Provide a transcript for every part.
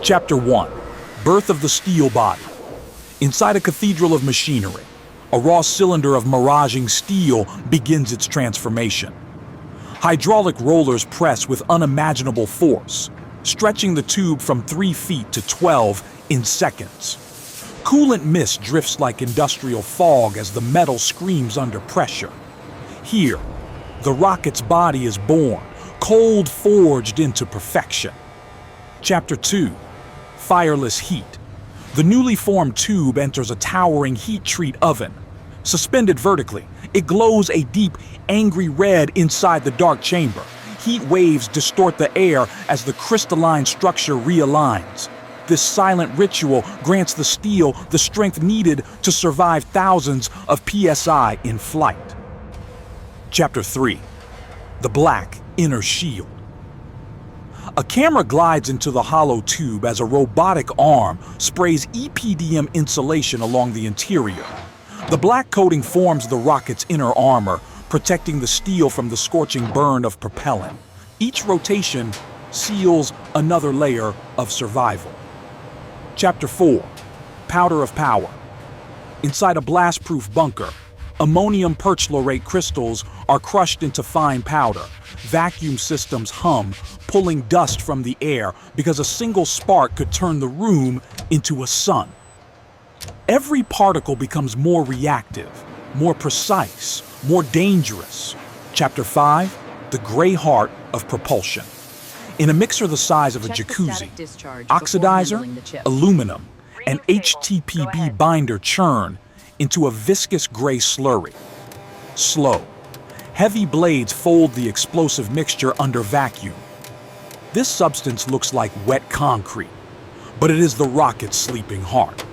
Chapter 1. Birth of the Steel Body. Inside a cathedral of machinery, a raw cylinder of miraging steel begins its transformation. Hydraulic rollers press with unimaginable force, stretching the tube from 3 feet to 12 in seconds. Coolant mist drifts like industrial fog as the metal screams under pressure. Here, the rocket's body is born, cold forged into perfection. Chapter 2. Fireless heat. The newly formed tube enters a towering heat treat oven. Suspended vertically, it glows a deep, angry red inside the dark chamber. Heat waves distort the air as the crystalline structure realigns. This silent ritual grants the steel the strength needed to survive thousands of PSI in flight. Chapter 3. The Black Inner Shield. A camera glides into the hollow tube as a robotic arm sprays EPDM insulation along the interior. The black coating forms the rocket's inner armor, protecting the steel from the scorching burn of propellant. Each rotation seals another layer of survival. Chapter 4. Powder of Power. Inside a blast-proof bunker, ammonium perchlorate crystals are crushed into fine powder. Vacuum systems hum, pulling dust from the air because a single spark could turn the room into a sun. Every particle becomes more reactive, more precise, more dangerous. Chapter 5. The Gray Heart of Propulsion. In a mixer the size of a jacuzzi, oxidizer, aluminum, and HTPB binder churn into a viscous gray slurry. Slow, heavy blades fold the explosive mixture under vacuum. This substance looks like wet concrete, but it is the rocket's sleeping heart.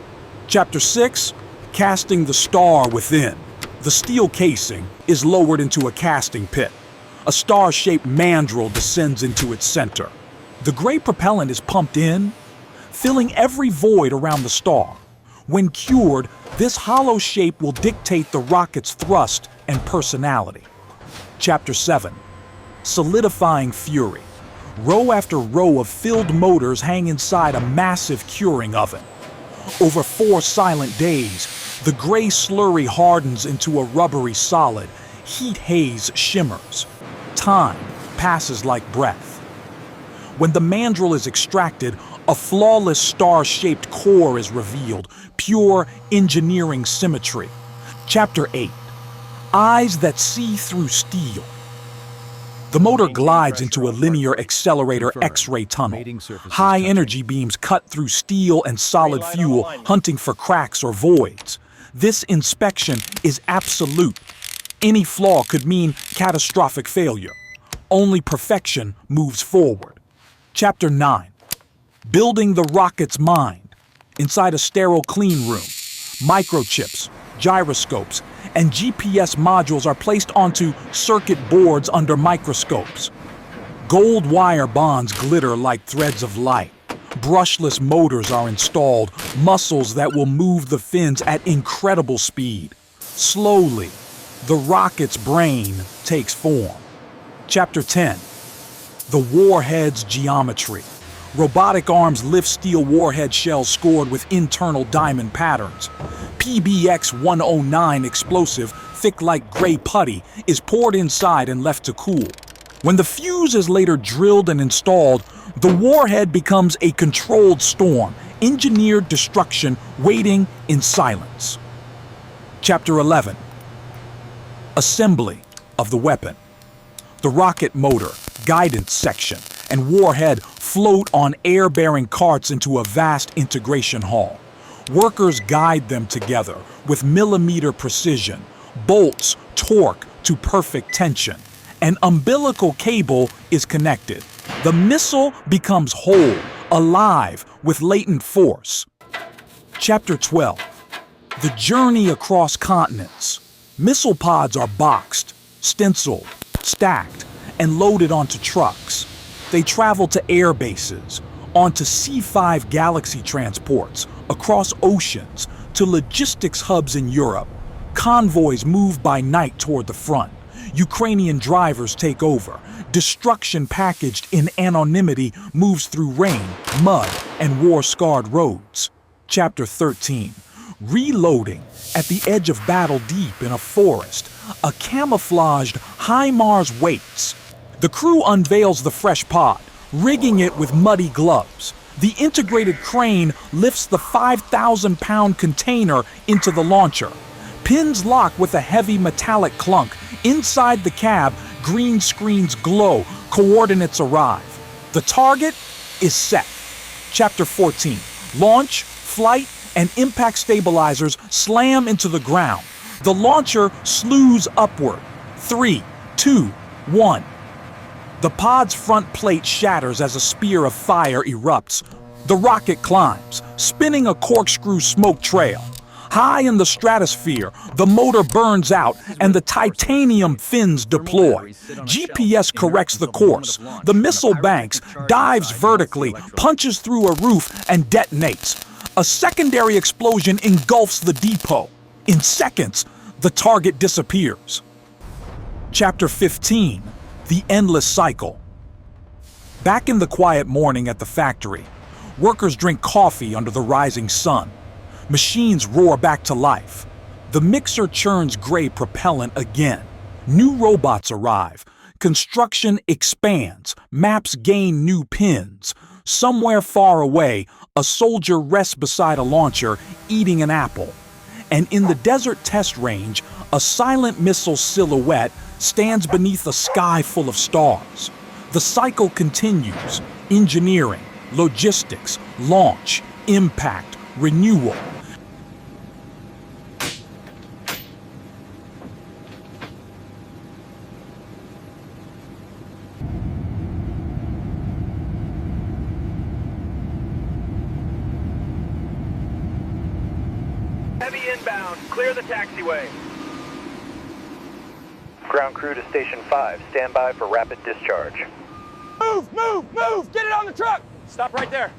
Chapter 6. Casting the star within. The steel casing is lowered into a casting pit. A star-shaped mandrel descends into its center. The gray propellant is pumped in, filling every void around the star. When cured, this hollow shape will dictate the rocket's thrust and personality. Chapter 7. Solidifying Fury. Row after row of filled motors hang inside a massive curing oven. Over 4 silent days, the gray slurry hardens into a rubbery solid. Heat haze shimmers. Time passes like breath. When the mandrel is extracted, a flawless star-shaped core is revealed, pure engineering symmetry. Chapter 8. Eyes that see through steel. The motor glides into a linear accelerator X-ray tunnel. High energy beams cut through steel and solid fuel, hunting for cracks or voids. This inspection is absolute. Any flaw could mean catastrophic failure. Only perfection moves forward. Chapter 9. Building the rocket's mind. Inside a sterile clean room, microchips, gyroscopes, and GPS modules are placed onto circuit boards under microscopes. Gold wire bonds glitter like threads of light. Brushless motors are installed, muscles that will move the fins at incredible speed. Slowly, the rocket's brain takes form. Chapter 10. The Warhead's Geometry. Robotic arms lift steel warhead shells scored with internal diamond patterns. PBX-109 explosive, thick like gray putty, is poured inside and left to cool. When the fuse is later drilled and installed, the warhead becomes a controlled storm, engineered destruction waiting in silence. Chapter 11. Assembly of the weapon. The rocket motor, guidance section, and warhead float on air-bearing carts into a vast integration hall. Workers guide them together with millimeter precision, bolts torque to perfect tension. An umbilical cable is connected. The missile becomes whole, alive with latent force. Chapter 12. The journey across continents. Missile pods are boxed, stenciled, stacked, and loaded onto trucks. They travel to air bases, onto C-5 Galaxy transports, across oceans, to logistics hubs in Europe. Convoys move by night toward the front. Ukrainian drivers take over. Destruction packaged in anonymity moves through rain, mud, and war-scarred roads. Chapter 13. Reloading. At the edge of battle deep in a forest, a camouflaged HIMARS waits. The crew unveils the fresh pod, rigging it with muddy gloves. The integrated crane lifts the 5,000-pound container into the launcher. Pins lock with a heavy metallic clunk. Inside the cab, green screens glow. Coordinates arrive. The target is set. Chapter 14. Launch, flight, and impact stabilizers slam into the ground. The launcher slews upward. 3, 2, 1. The pod's front plate shatters as a spear of fire erupts. The rocket climbs, spinning a corkscrew smoke trail. High in the stratosphere, the motor burns out and the titanium fins deploy. GPS corrects the course. The missile banks, dives vertically, punches through a roof and detonates. A secondary explosion engulfs the depot. In seconds, the target disappears. Chapter 15. The Endless Cycle. Back in the quiet morning at the factory, workers drink coffee under the rising sun. Machines roar back to life. The mixer churns gray propellant again. New robots arrive. Construction expands. Maps gain new pins. Somewhere far away, a soldier rests beside a launcher, eating an apple. And in the desert test range, a silent missile silhouette stands beneath a sky full of stars. The cycle continues. Engineering, logistics, launch, impact, renewal. Heavy inbound. Clear the taxiway. Ground crew to Station 5. Stand by for rapid discharge. Move, move, move! Get it on the truck! Stop right there.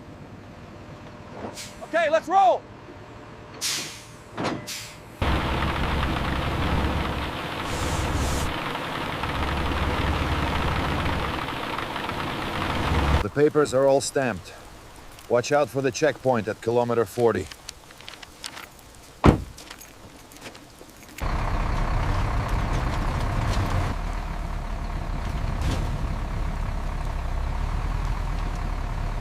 Okay, let's roll! The papers are all stamped. Watch out for the checkpoint at kilometer 40.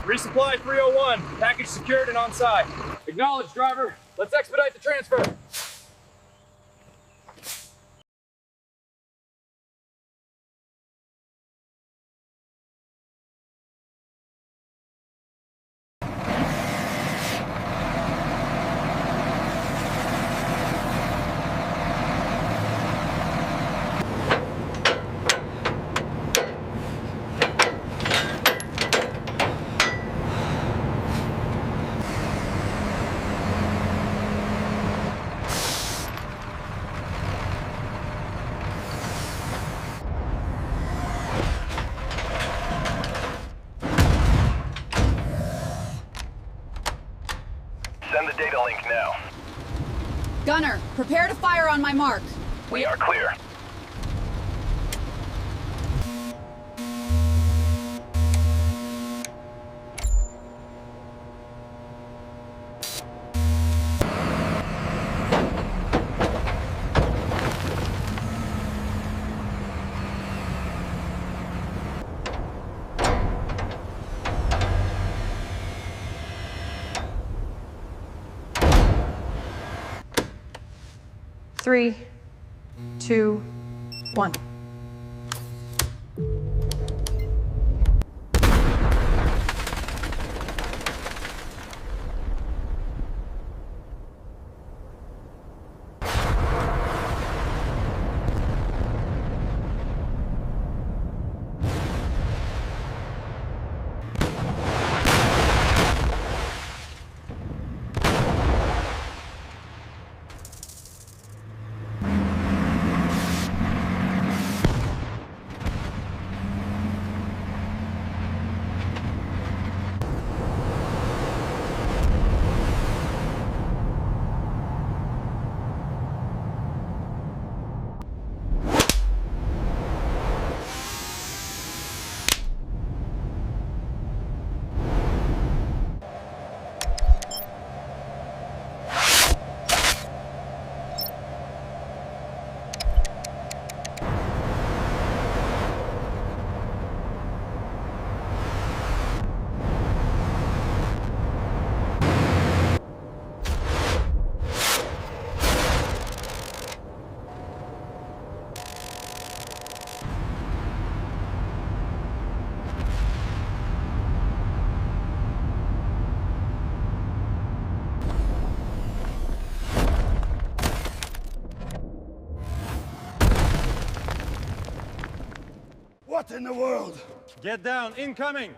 Resupply 301. Package secured and on site. Acknowledged, driver. Let's expedite the transfer. Send the data link now. Gunner, prepare to fire on my mark. We are clear. Three, 2, 1. What in the world? Get down, incoming!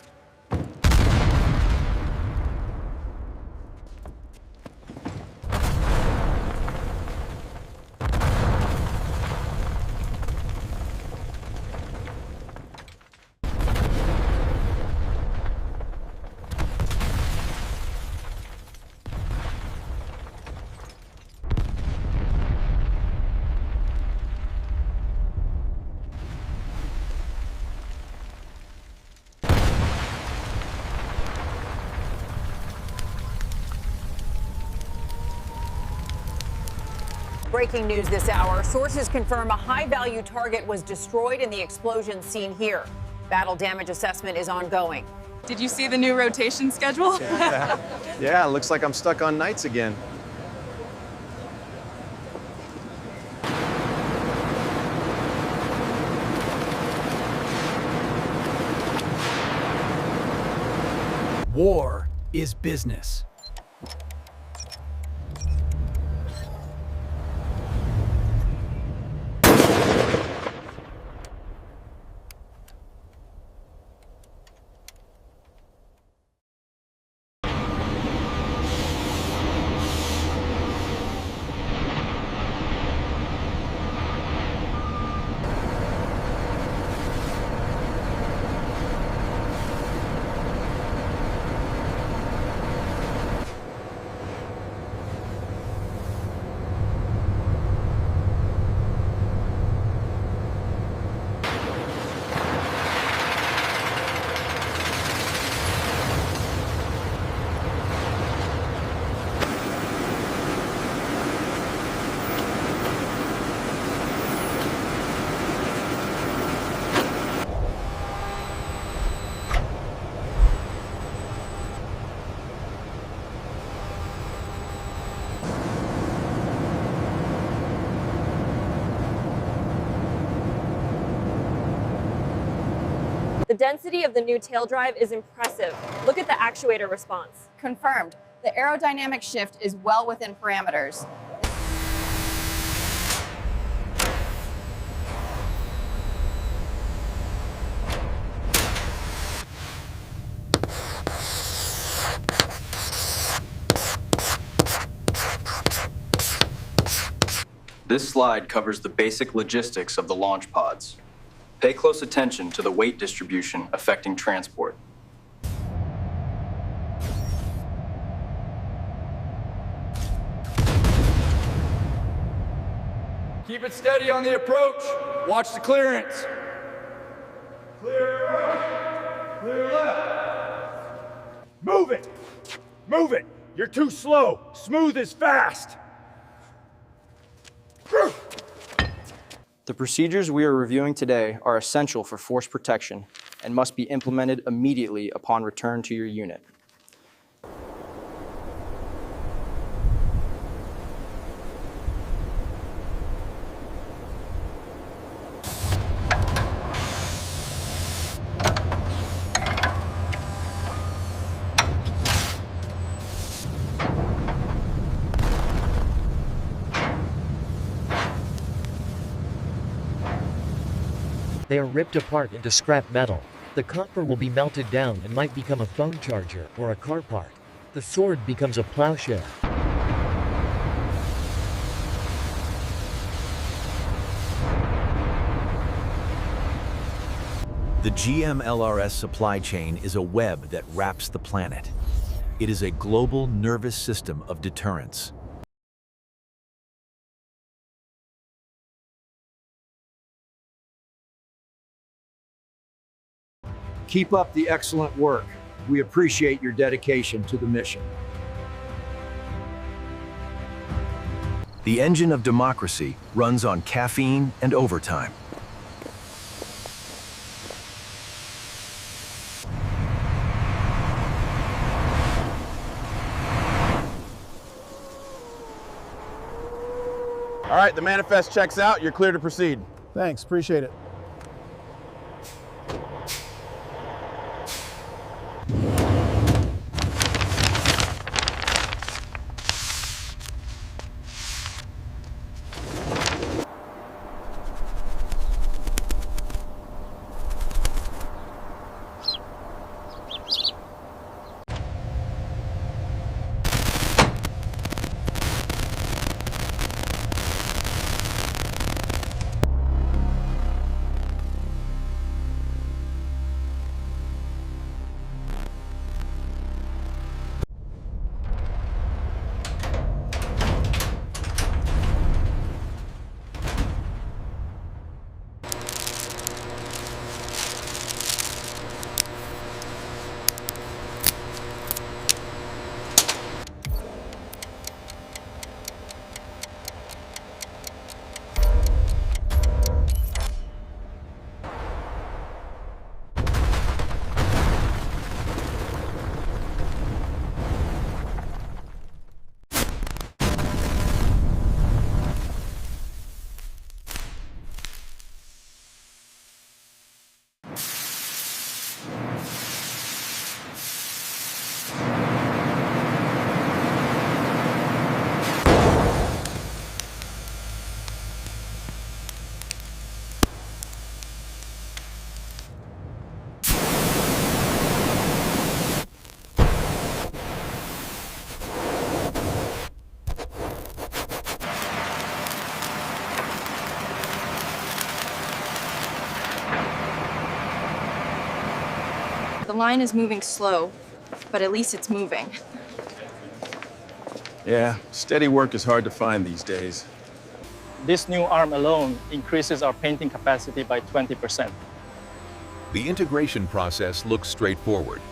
Breaking news this hour. Sources confirm a high-value target was destroyed in the explosion seen here. Battle damage assessment is ongoing. Did you see the new rotation schedule? Yeah, looks like I'm stuck on nights again. War is business. The density of the new tail drive is impressive. Look at the actuator response. Confirmed. The aerodynamic shift is well within parameters. This slide covers the basic logistics of the launch pods. Pay close attention to the weight distribution affecting transport. Keep it steady on the approach. Watch the clearance. Clear right. Clear left. Move it! Move it! You're too slow. Smooth is fast. The procedures we are reviewing today are essential for force protection and must be implemented immediately upon return to your unit. They are ripped apart into scrap metal. The copper will be melted down and might become a phone charger or a car part. The sword becomes a plowshare. The GMLRS supply chain is a web that wraps the planet. It is a global nervous system of deterrence. Keep up the excellent work. We appreciate your dedication to the mission. The engine of democracy runs on caffeine and overtime. All right, the manifest checks out. You're clear to proceed. Thanks, appreciate it. The line is moving slow, but at least it's moving. Yeah, steady work is hard to find these days. This new arm alone increases our painting capacity by 20%. The integration process looks straightforward.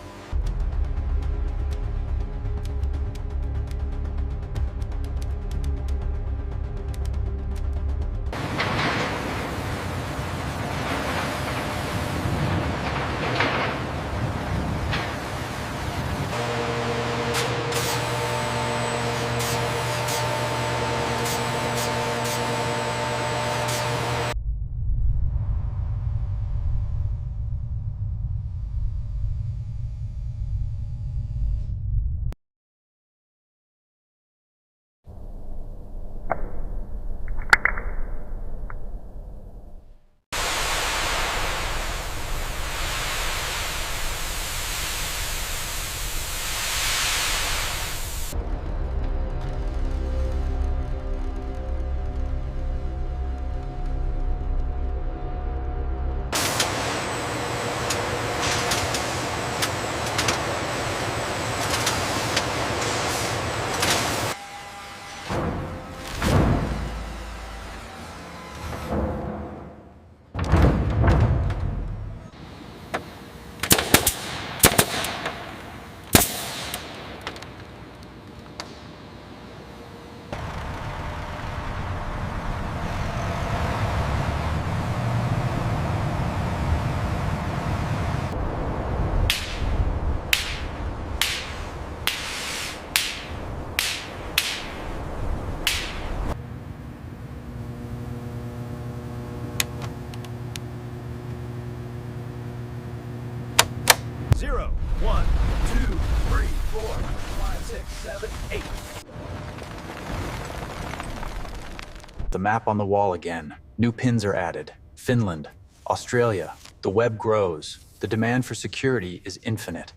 Zero, 1, 2, 3, 4, 5, 6, 7, 8. The map on the wall again. New pins are added. Finland, Australia. The web grows. The demand for security is infinite.